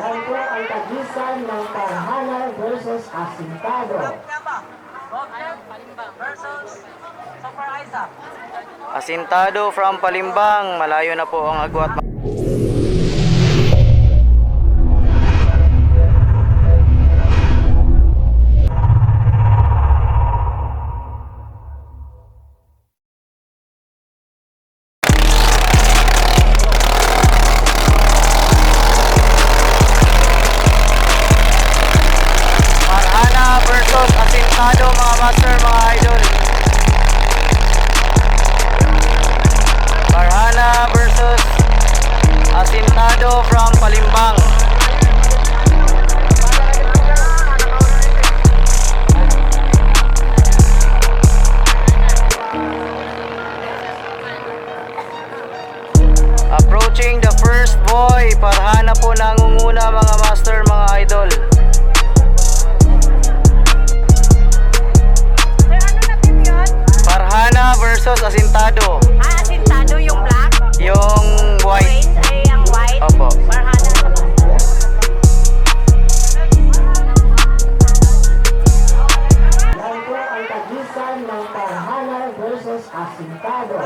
Yan po ang tagisan ng Parhana versus Asintado. Asintado from Palimbang, malayo na po ang agwat. Parhana versus Asintado, mga master, mga idol. Parhana versus Asintado from Palimbang. Approaching the first boy. Parhana po nangunguna, mga master, mga idol. Parhana versus Asintado. Asintado yung black. Yung white. Orange ay ang white. Opo. Parhana. Yan po ang tagisan ng Parhana versus Asintado.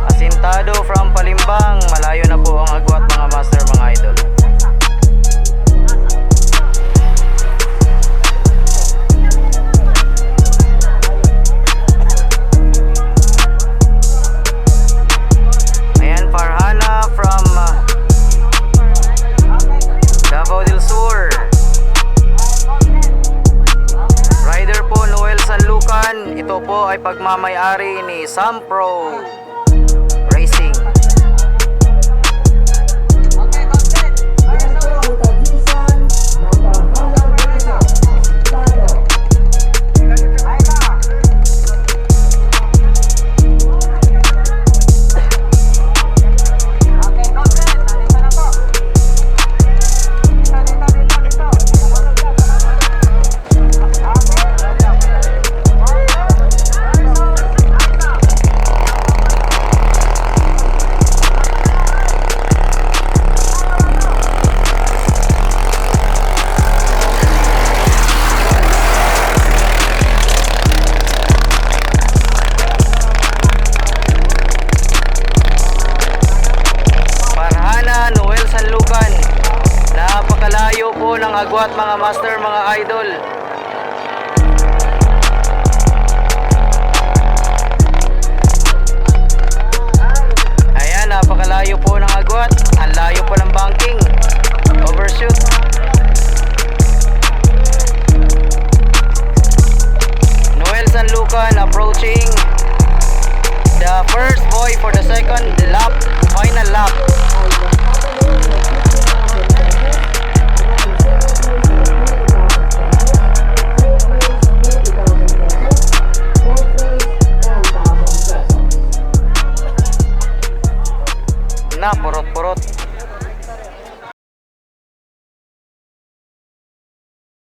Asintado from Palimbang, malayo na po ang agwat, mga master, mga idol. Ayan, Parhana from Davao del Sur. Rider po Noel Sanlucan. Ito po ay pagmamay-ari ni Sampro Racing. Yan po ang tagisan ng Parhana versus Asintado. Parhana Noel Sanlucan. Napakalayo po ng agwat, mga master, mga idol. Ayan, napakalayo po ng agwat. Ang layo po ng banking. Overshoot. Noel Sanlucan approaching the first boy for the second lap, final lap. Na, purot-purot.